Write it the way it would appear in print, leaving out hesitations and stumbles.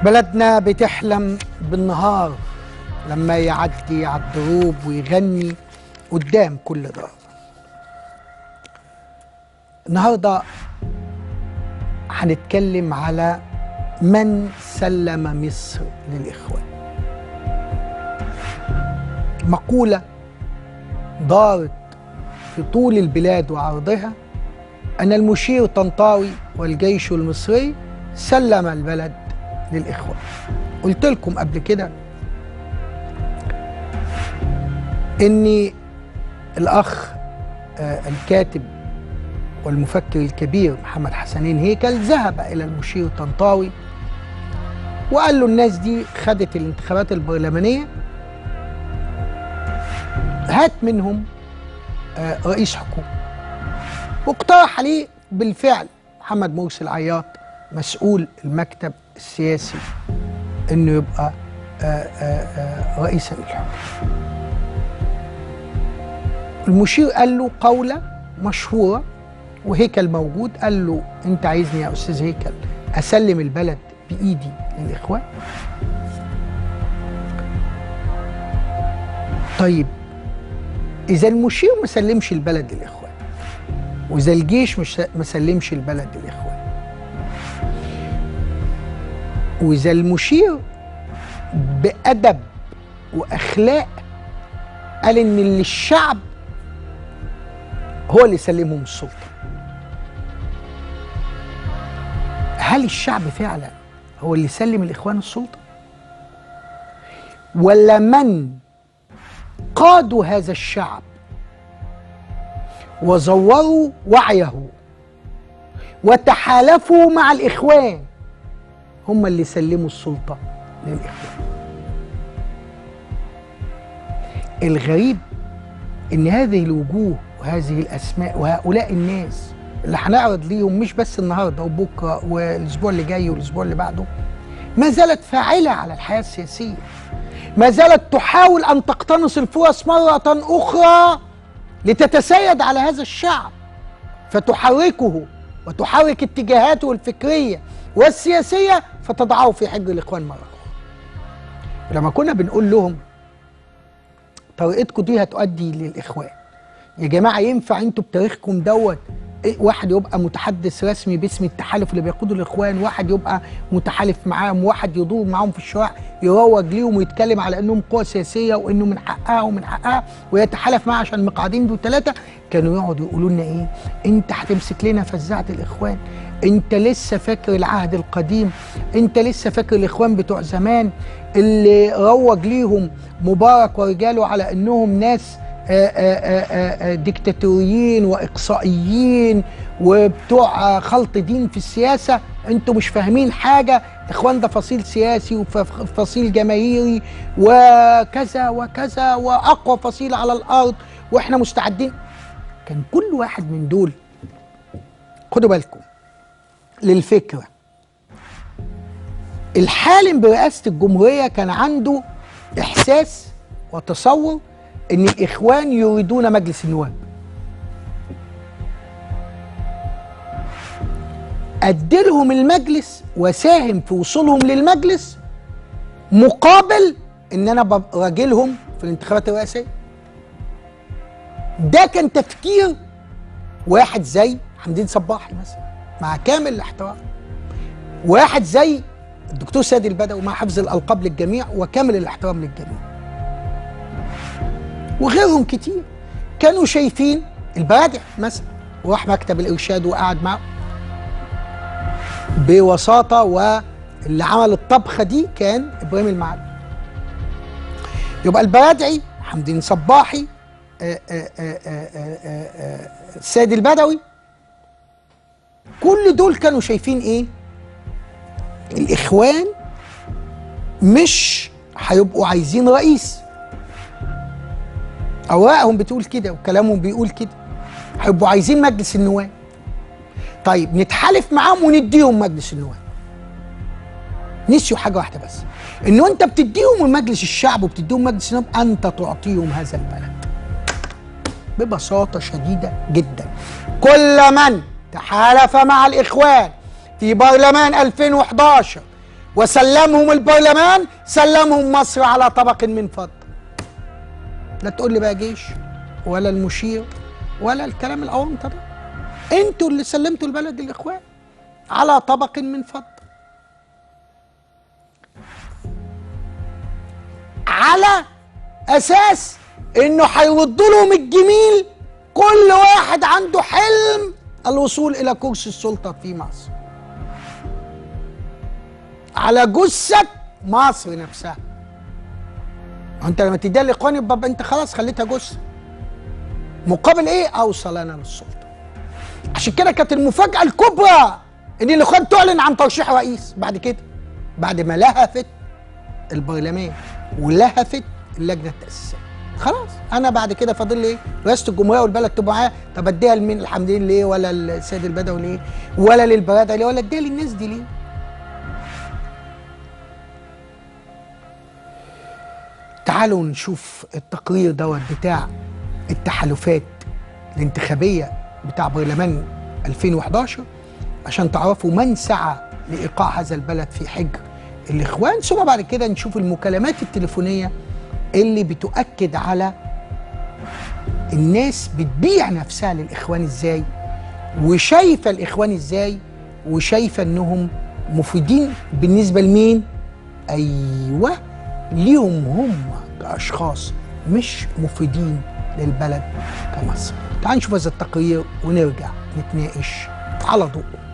بلدنا بتحلم بالنهار لما يعدي على الدروب ويغني قدام كل دار. النهارده هنتكلم على من سلم مصر للإخوان. مقولة دارت في طول البلاد وعرضها أن المشير طنطاوي والجيش المصري سلم البلد للإخوان. قلت لكم قبل كده إن الأخ الكاتب والمفكر الكبير محمد حسنين هيكل ذهب إلى المشير طنطاوي وقال له الناس دي خدت الانتخابات البرلمانية، هات منهم رئيس حكومة. واقترح عليه بالفعل محمد مرسي العياط مسؤول المكتب السياسي انه يبقى رئيسا للحكومة. المشير قال له قولة مشهورة وهيكل موجود، قال له انت عايزني يا استاذ هيكل اسلم البلد بايدي للاخوان؟ طيب اذا المشير ما سلمش البلد للاخوان واذا الجيش ما سلمش البلد للاخوان واذا المشير بأدب واخلاق قال ان اللي الشعب هو اللي سلمهم السلطة، هل الشعب فعلا هو اللي سلم الإخوان السلطة؟ ولا من قادوا هذا الشعب وزوروا وعيه وتحالفوا مع الإخوان هم اللي سلموا السلطة للإخوان؟ الغريب إن هذه الوجوه وهذه الأسماء وهؤلاء الناس اللي هنعرض ليهم مش بس النهارده وبكره والاسبوع اللي جاي والاسبوع اللي بعده ما زالت فاعله على الحياه السياسيه، ما زالت تحاول ان تقتنص الفرص مره اخرى لتتسيد على هذا الشعب فتحركه وتحرك اتجاهاته الفكريه والسياسيه فتضعه في حجر الاخوان مره اخرى. لما كنا بنقول لهم طريقتكم دي هتؤدي للاخوان، يا جماعه ينفع انتوا بتاريخكم دوت واحد يبقى متحدث رسمي باسم التحالف اللي بيقوده الاخوان، واحد يبقى متحالف معاهم، واحد يدور معاهم في الشوارع يروج ليهم ويتكلم على انهم قوى سياسيه وانه من حقها ومن حقها ويتحالف معاها عشان مقعدين دول ثلاثه؟ كانوا يقعدوا يقولوا لنا ايه؟ انت هتمسك لنا فزاعه الاخوان، انت لسه فاكر العهد القديم، انت لسه فاكر الاخوان بتوع زمان اللي روج ليهم مبارك ورجاله على انهم ناس ديكتاتوريين واقصائيين وبتوع خلط دين في السياسه، انتوا مش فاهمين حاجه، اخوان ده فصيل سياسي وفصيل جماهيري وكذا وكذا واقوى فصيل على الارض واحنا مستعدين. كان كل واحد من دول، خدوا بالكم للفكره، الحالم برئاسه الجمهوريه كان عنده احساس وتصور ان الاخوان يريدون مجلس النواب. ادلهم المجلس وساهم في وصولهم للمجلس مقابل ان انا براجلهم في الانتخابات الرئاسيه. ده كان تفكير واحد زي حمدين صباحي مثلا، مع كامل الاحترام، واحد زي الدكتور سيد البدوي مع حفظ الالقاب للجميع وكامل الاحترام للجميع، وغيرهم كتير كانوا شايفين البرادع مثلا وراح مكتب الارشاد وقعد معه بوساطه، واللي عمل الطبخه دي كان ابراهيم المعلم. يبقى البرادعي، حمدين صباحي، السيد البدوي، كل دول كانوا شايفين ايه؟ الاخوان مش هيبقوا عايزين رئيس، اوراقهم بتقول كده وكلامهم بيقول كده، هيبقوا عايزين مجلس النواب. طيب نتحالف معاهم ونديهم مجلس النواب. نسيوا حاجه واحده بس، انه انت بتديهم مجلس الشعب وبتديهم مجلس النواب، انت تعطيهم هذا البلد ببساطه شديده جدا. كل من تحالف مع الاخوان في برلمان 2011 وسلمهم البرلمان، سلمهم مصر على طبق من فضة. لا تقول لي بقى جيش ولا المشير ولا الكلام الأونطة ده. انتوا اللي سلمتوا البلد للإخوان على طبق من فضة، على أساس إنه هيردوا لهم الجميل. كل واحد عنده حلم الوصول إلى كرسي السلطة في مصر على جثة مصر نفسها. انت لما تديها للاخوان يبقى انت خلاص خليتها جثة، مقابل ايه؟ اوصل انا للسلطة. عشان كده كانت المفاجأة الكبرى ان الاخوان تعلن عن ترشيح رئيس بعد كده، بعد ما لهفت البرلمان ولهفت اللجنة التأسيسية. خلاص انا بعد كده فاضل لي ايه؟ رئاسة الجمهورية والبلد تبقى معايا. طب اديها لمين؟ الحمدين ليه؟ ولا السيد البدوي ليه؟ ولا للبرادة ليه؟ ولا اديها للناس دي ليه؟ تعالوا نشوف التقرير دوت بتاع التحالفات الانتخابية بتاع برلمان 2011 عشان تعرفوا من سعى لإيقاع هذا البلد في حجر الإخوان. ثم بعد كده نشوف المكالمات التليفونية اللي بتؤكد على الناس بتبيع نفسها للإخوان إزاي، وشايفة الإخوان إزاي، وشايفة إنهم مفيدين بالنسبة لمين؟ أيوة، ليهم هم كأشخاص، مش مفيدين للبلد كمصر. تعالوا نشوف هذا التقرير ونرجع نتناقش على ضوءه.